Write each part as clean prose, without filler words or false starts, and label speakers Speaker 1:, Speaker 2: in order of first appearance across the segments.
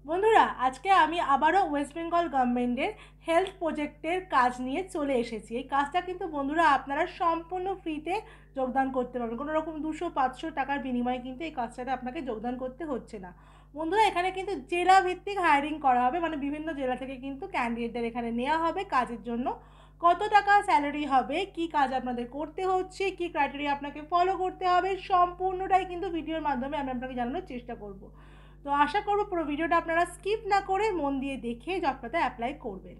Speaker 1: বন্ধুরা আজকে আমি আবারও ওয়েস্ট বেঙ্গল গভর্নমেন্টের হেলথ প্রজেক্টের কাজ নিয়ে চলে এসেছি। এই কাজটা কিন্তু বন্ধুরা আপনারা সম্পূর্ণ ফ্রিতে যোগদান করতে পারবেন। কোনো রকম 200-500 টাকার বিনিময়ে কিন্তু এই কাজটাতে আপনাকে যোগদান করতে হচ্ছে না। বন্ধুরা এখানে কিন্তু জেলা ভিত্তিক হায়ারিং করা হবে, মানে বিভিন্ন জেলা থেকে কিন্তু ক্যান্ডিডেটদের এখানে নেওয়া হবে কাজের জন্য। কত টাকা স্যালারি হবে, কি কাজ আপনাদের করতে হচ্ছে, কি ক্রাইটেরিয়া আপনাকে ফলো করতে হবে, সম্পূর্ণটাই কিন্তু ভিডিওর মাধ্যমে আমি আপনাকে জানানোর চেষ্টা করব। তো আশা করব পুরো ভিডিওটা আপনারা স্কিপ না করে মন দিয়ে দেখে জবটাতে অ্যাপ্লাই করবেন।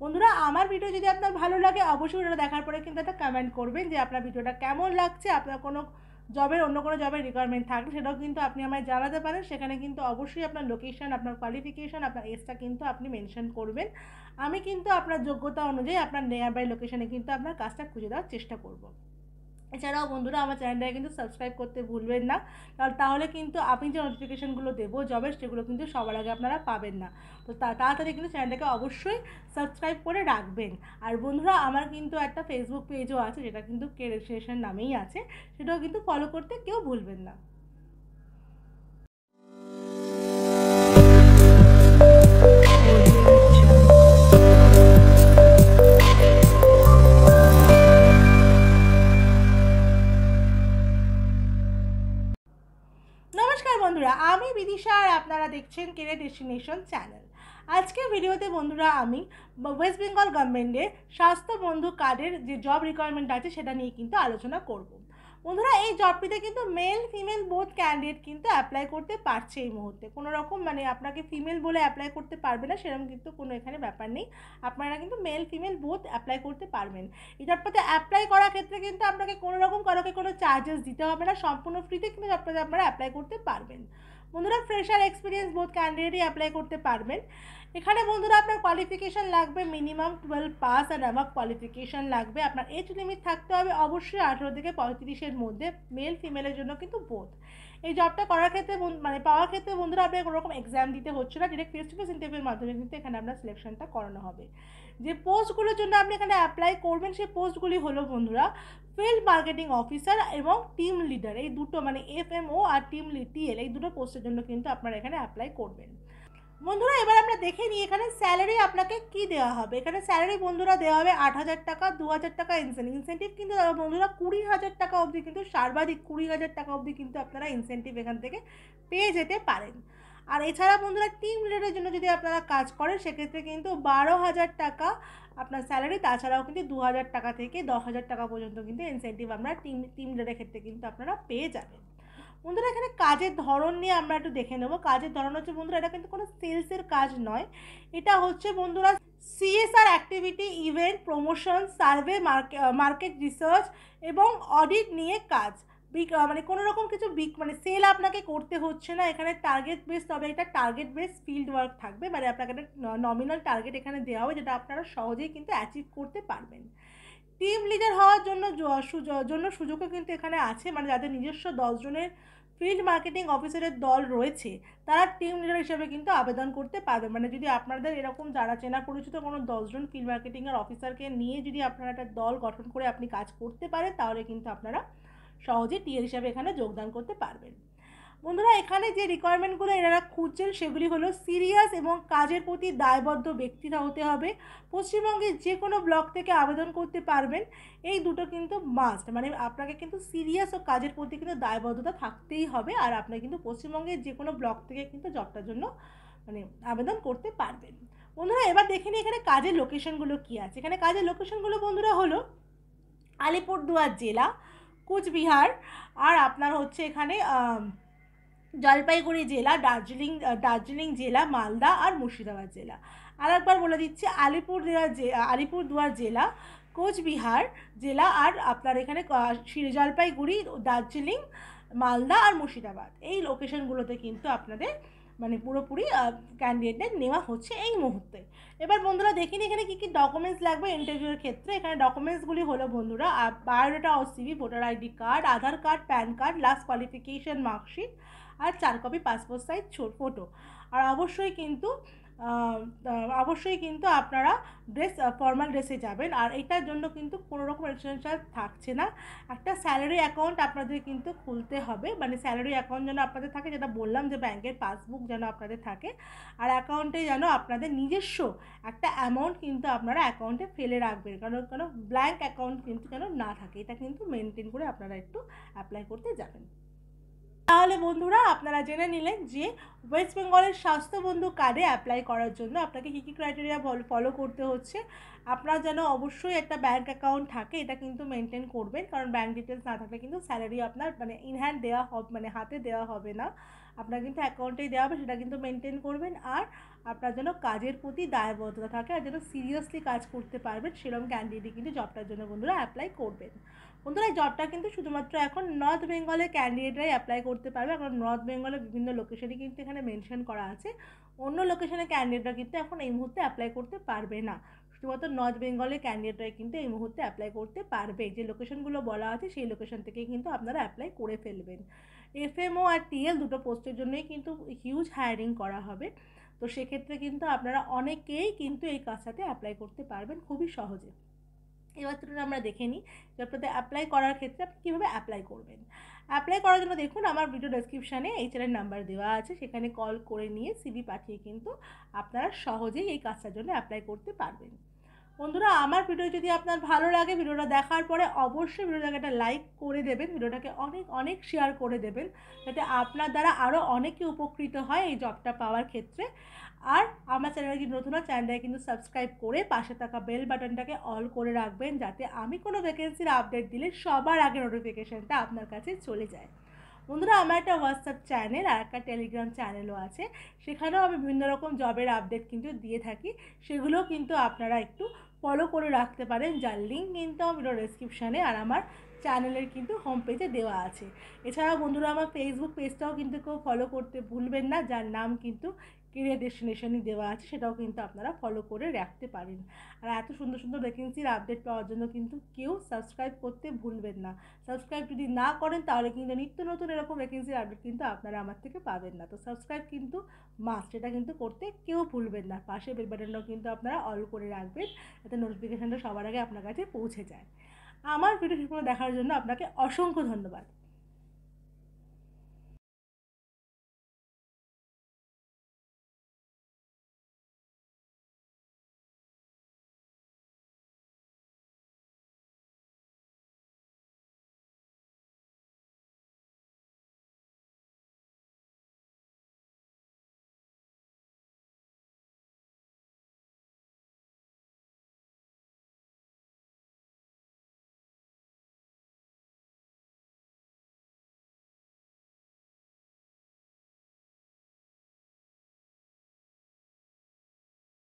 Speaker 1: বন্ধুরা আমার ভিডিও যদি আপনার ভালো লাগে অবশ্যই ওটা দেখার পরে কিন্তু একটা কমেন্ট করবেন যে আপনার ভিডিওটা কেমন লাগছে। আপনার কোনো অন্য কোনো জবের রিকোয়ারমেন্ট থাকলে সেটাও কিন্তু আপনি আমায় জানাতে পারেন। সেখানে কিন্তু অবশ্যই আপনার লোকেশন, আপনার কোয়ালিফিকেশান, আপনার এজটা কিন্তু আপনি মেনশন করবেন। আমি কিন্তু আপনার যোগ্যতা অনুযায়ী আপনার নিয়ার বাই লোকেশানে কিন্তু আপনার কাজটা খুঁজে দেওয়ার চেষ্টা করব। এছাড়াও বন্ধুরা আমার চ্যানেলটাকে কিন্তু সাবস্ক্রাইব করতে ভুলবেন না, তাহলে কিন্তু আমি যে নোটিফিকেশানগুলো দেবো জবের সেগুলো কিন্তু সবার আগে আপনারা পাবেন না। তো তাড়াতাড়ি কিন্তু চ্যানেলটাকে অবশ্যই সাবস্ক্রাইব করে রাখবেন। আর বন্ধুরা আমার কিন্তু একটা ফেসবুক পেজও আছে, যেটা কিন্তু কে রেজিস্ট্রেশন নামেই আছে, সেটাও কিন্তু ফলো করতে কেউ ভুলবেন না। নমস্কার বন্ধুরা, আমি বিদিশা আর আপনারা দেখছেন কেরিয়ার ডেস্টিনেশন চ্যানেল। আজকের ভিডিওতে বন্ধুরা আমি ওয়েস্ট বেঙ্গল গভর্নমেন্টের স্বাস্থ্য বন্ধু কার্ডের যে জব রিকোয়ারমেন্ট আছে সেটা নিয়ে কিন্তু আলোচনা করব। বন্ধুরা এই জবটিতে কিন্তু মেল ফিমেল বোথ ক্যান্ডিডেট কিন্তু অ্যাপ্লাই করতে পারছে এই মুহূর্তে। কোনো রকম মানে আপনাকে ফিমেল বলে অ্যাপ্লাই করতে পারবে না সেরকম কিন্তু কোনো এখানে ব্যাপার নেই। আপনারা কিন্তু মেল ফিমেল বোথ অ্যাপ্লাই করতে পারবেন। এই জবটাতে অ্যাপ্লাই করার ক্ষেত্রে কিন্তু আপনাকে কোনো রকম কারোকে কোনো চার্জেস দিতে হবে না, সম্পূর্ণ ফ্রিতে কিন্তু জবটাতে আপনারা অ্যাপ্লাই করতে পারবেন। বন্ধুরা ফ্রেশার এক্সপিরিয়েন্স বোথ ক্যান্ডিডেটই অ্যাপ্লাই করতে পারবেন। এখানে বন্ধুরা আপনার কোয়ালিফিকেশান লাগবে মিনিমাম 12 পাস আর অ্যাবাভ কোয়ালিফিকেশান লাগবে। আপনার এজ লিমিট থাকতে হবে অবশ্যই 18 থেকে 35-এর মধ্যে, মেল ফিমেলের জন্য কিন্তু বোথ। এই জবটা করার ক্ষেত্রে মানে পাওয়ার ক্ষেত্রে বন্ধুরা আপনার কোনো রকম এক্সাম দিতে হচ্ছে না, ডিরেক্ট ফেস টু ফেস ইন্টারভিউর মাধ্যমে কিন্তু এখানে আপনার সিলেকশনটা করানো হবে। যে পোস্টগুলোর জন্য আপনি এখানে অ্যাপ্লাই করবেন সেই পোস্টগুলি হলো বন্ধুরা ফিল্ড মার্কেটিং অফিসার এবং টিম লিডার, এই দুটো মানে FMO আর TL এই দুটো পোস্টের জন্য কিন্তু আপনারা এখানে অ্যাপ্লাই করবেন। বন্ধুরা এবার আমরা দেখে নিই এখানে স্যালারি আপনাকে কি দেওয়া হবে। এখানে স্যালারি বন্ধুরা দেওয়া হবে 8,000 টাকা, 2,000 টাকা ইনসেন্টিভ কিন্তু বন্ধুরা 20,000 টাকা অবধি কিন্তু সর্বাধিক 20,000 টাকা অবধি কিন্তু আপনারা ইনসেন্টিভ এখান থেকে পেয়ে যেতে পারেন। আর এছাড়া বন্ধুরা টিম লিডারের জন্য যদি আপনারা কাজ করেন সেক্ষেত্রে কিন্তু 12,000 টাকা আপনার স্যালারি, তাছাড়াও কিন্তু 2,000 টাকা থেকে 10,000 টাকা পর্যন্ত কিন্তু ইনসেন্টিভ আমরা টিম লিডারের ক্ষেত্রে কিন্তু আপনারা পেয়ে যাবেন। বন্ধুরা এখানে কাজের ধরন নিয়ে আমরা একটু দেখে নেব। কাজের ধরন হচ্ছে বন্ধুরা এটা কিন্তু কোনো সেলসের কাজ নয়, এটা হচ্ছে বন্ধুরা CSR activity, event promotion, survey, market research এবং অডিট নিয়ে কাজ। মানে কোনো রকম কিছু মানে সেল আপনাকে করতে হচ্ছে না এখানে, টার্গেট বেস, তবে এটা টার্গেট বেস ফিল্ড ওয়ার্ক থাকবে, মানে আপনাকে একটা নমিনাল টার্গেট এখানে দেওয়া হবে যেটা আপনারা সহজেই কিন্তু অ্যাচিভ করতে পারবেন। টিম লিডার হওয়ার জন্য সুযোগও কিন্তু এখানে আছে, মানে যাদের নিজস্ব 10 জনের ফিল্ড মার্কেটিং অফিসারের দল রয়েছে তারা টিম লিডার হিসেবে কিন্তু আবেদন করতে পারবে। মানে যদি আপনাদের এরকম যারা চেনা পরিচিত কোনো 10 জন ফিল্ড মার্কেটিংয়ের অফিসারকে নিয়ে যদি আপনারা একটা দল গঠন করে আপনি কাজ করতে পারেন তাহলে কিন্তু আপনারা সহজে TL হিসাবে এখানে যোগদান করতে পারবেন। বন্ধুরা এখানে যে রিকোয়ারমেন্টগুলো এনারা খুঁজছেন সেগুলি হলো সিরিয়াস এবং কাজের প্রতি দায়বদ্ধ ব্যক্তিরা হতে হবে, পশ্চিমবঙ্গের যে কোনো ব্লক থেকে আবেদন করতে পারবেন, এই দুটো কিন্তু মাস্ট। মানে আপনাকে কিন্তু সিরিয়াস ও কাজের প্রতি কিন্তু দায়বদ্ধতা থাকতেই হবে, আর আপনি কিন্তু পশ্চিমবঙ্গের যে কোনো ব্লক থেকে কিন্তু জবটার জন্য মানে আবেদন করতে পারবেন। বন্ধুরা এবার দেখে নিই এখানে কাজের লোকেশনগুলো কী আছে। এখানে কাজের লোকেশনগুলো বন্ধুরা হলো আলিপুরদুয়ার জেলা, কুচবিহার, আর আপনার হচ্ছে এখানে জলপাইগুড়ি জেলা, দার্জিলিং জেলা, মালদা আর মুর্শিদাবাদ জেলা। আর একবার বলে দিচ্ছি আলিপুরদুয়ার জেলা, কোচবিহার জেলা, আর আপনার এখানে জলপাইগুড়ি, দার্জিলিং, মালদা আর মুর্শিদাবাদ, এই লোকেশনগুলোতে কিন্তু আপনাদের মানে পুরোপুরি ক্যান্ডিডেটদের নেওয়া হচ্ছে এই মুহূর্তে। এবার বন্ধুরা দেখিনি এখানে কী কী ডকুমেন্টস লাগবে ইন্টারভিউয়ের ক্ষেত্রে। এখানে ডকুমেন্টসগুলি হলো বন্ধুরা বায়োডাটা ও CV, voter ID card, Aadhaar card, PAN card, last qualification marksheet আর 4 কপি পাসপোর্ট সাইজ ফটো। আর অবশ্যই কিন্তু আপনারা ফর্মাল ড্রেসে যাবেন। আর এটার জন্য কিন্তু কোনো রকম এক্সট্রা চার্জ থাকছে না। একটা স্যালারি অ্যাকাউন্ট আপনাদের কিন্তু খুলতে হবে, মানে স্যালারি অ্যাকাউন্ট যেন আপনাদের থাকে, যেটা বললাম যে ব্যাংকের পাসবুক যেন আপনাদের থাকে, আর অ্যাকাউন্টে যেন আপনাদের নিজস্ব একটা অ্যামাউন্ট কিন্তু আপনারা অ্যাকাউন্টে ফেলে রাখবেন, কারণ ব্ল্যাঙ্ক অ্যাকাউন্ট কিন্তু যেন না থাকে। এটা কিন্তু মেনটেন করে আপনারা একটু অ্যাপ্লাই করতে যাবেন। তাহলে বন্ধুরা আপনারা জেনে নিলেন যে ওয়েস্ট বেঙ্গলের স্বাস্থ্যবন্ধু কার্ডে অ্যাপ্লাই করার জন্য আপনাকে কী কী ক্রাইটেরিয়া ফলো করতে হচ্ছে। আপনার যেন অবশ্যই একটা ব্যাঙ্ক অ্যাকাউন্ট থাকে, এটা কিন্তু মেনটেন করবেন, কারণ ব্যাঙ্ক ডিটেলস না থাকলে কিন্তু স্যালারি আপনার মানে ইন হ্যান্ড দেওয়া হবে, মানে হাতে দেওয়া হবে না, আপনার কিন্তু অ্যাকাউন্টেই দেওয়া হবে, সেটা কিন্তু মেনটেন করবেন। আর আপনার যেন কাজের প্রতি দায়বদ্ধতা থাকে, আর যেন সিরিয়াসলি কাজ করতে পারবেন সেরকম ক্যান্ডিডেটই কিন্তু জবটার জন্য বন্ধুরা অ্যাপ্লাই করবেন। বন্ধুরা এই জবটা কিন্তু শুধুমাত্র এখন নর্থ বেঙ্গলের ক্যান্ডিডেটরাই অ্যাপ্লাই করতে পারবে, কারণ নর্থ বেঙ্গলের বিভিন্ন লোকেশনই কিন্তু এখানে মেনশন করা আছে। অন্য লোকেশনের ক্যান্ডিডেটরা কিন্তু এখন এই মুহূর্তে অ্যাপ্লাই করতে পারবে না, শুধুমাত্র নর্থ বেঙ্গলের ক্যান্ডিডেটরাই কিন্তু এই মুহূর্তে অ্যাপ্লাই করতে পারবে। যে লোকেশনগুলো বলা আছে সেই লোকেশন থেকেই কিন্তু আপনারা অ্যাপ্লাই করে ফেলবেন। এফএমও আর টিএল দুটো পোস্টের জন্যই কিন্তু হিউজ হায়ারিং করা হবে, তো সেক্ষেত্রে কিন্তু আপনারা অনেকেই কিন্তু এই কাজটাতে অ্যাপ্লাই করতে পারবেন খুবই সহজে। এবার চলুন আমরা দেখে নিই যে আপনাদের অ্যাপ্লাই করার ক্ষেত্রে আপনি কীভাবে অ্যাপ্লাই করবেন। অ্যাপ্লাই করার জন্য দেখুন আমার ভিডিও ডেসক্রিপশানে এইচআরের নাম্বার দেওয়া আছে, সেখানে কল করে নিয়ে সিভি পাঠিয়ে কিন্তু আপনারা সহজেই এই কাজটার জন্য অ্যাপ্লাই করতে পারবেন। বন্ধুরা আমার ভিডিও যদি আপনার ভালো লাগে, ভিডিওটা দেখার পরে অবশ্যই ভিডিওটাকে একটা লাইক করে দেবেন, ভিডিওটাকে অনেক অনেক শেয়ার করে দেবেন, যাতে আপনার দ্বারা আরও অনেকে উপকৃত হয় এই জবটা পাওয়ার ক্ষেত্রে। আর আমার চ্যানেলে যদি নতুন হয় চ্যানেলটাকে কিন্তু সাবস্ক্রাইব করে পাশে থাকা বেল বাটনটাকে অল করে রাখবেন, যাতে আমি কোনো ভ্যাকেন্সির আপডেট দিলে সবার আগে নোটিফিকেশানটা আপনার কাছে চলে যায়। বন্ধুরা আমার একটা হোয়াটসঅ্যাপ চ্যানেল আর একটা টেলিগ্রাম চ্যানেলও আছে, সেখানেও আমি বিভিন্ন রকম জবের আপডেট কিন্তু দিয়ে থাকি, সেগুলোও কিন্তু আপনারা একটু ফলো করে রাখতে পারেন, যার লিঙ্ক কিন্তু ভিডিও ডেসক্রিপশানে আর আমার চ্যানেলের কিন্তু হোম পেজে দেওয়া আছে। এছাড়াও বন্ধুরা আমার ফেসবুক পেজটাও কিন্তু কেউ ফলো করতে ভুলবেন না, যার নাম কিন্তু কেরিয়ার ডেস্টিনেশনই দেওয়া আছে, সেটাও কিন্তু আপনারা ফলো করে রাখতে পারেন। আর এত সুন্দর সুন্দর ভ্যাকেন্সির আপডেট পাওয়ার জন্য কিন্তু কেউ সাবস্ক্রাইব করতে ভুলবেন না। সাবস্ক্রাইব যদি না করেন তাহলে কিন্তু নিত্য নতুন এরকম ভ্যাকেন্সির আপডেট কিন্তু আপনারা আমার থেকে পাবেন না। তো সাবস্ক্রাইব কিন্তু মাস্ট, এটা কিন্তু করতে কেউ ভুলবেন না। পাশে বেল বাটনটাও কিন্তু আপনারা অল করে রাখবেন, যাতে নোটিফিকেশানটা সবার আগে আপনার কাছে পৌঁছে যায়। আমার ভিডিও দেখার জন্য আপনাকে অসংখ্য ধন্যবাদ।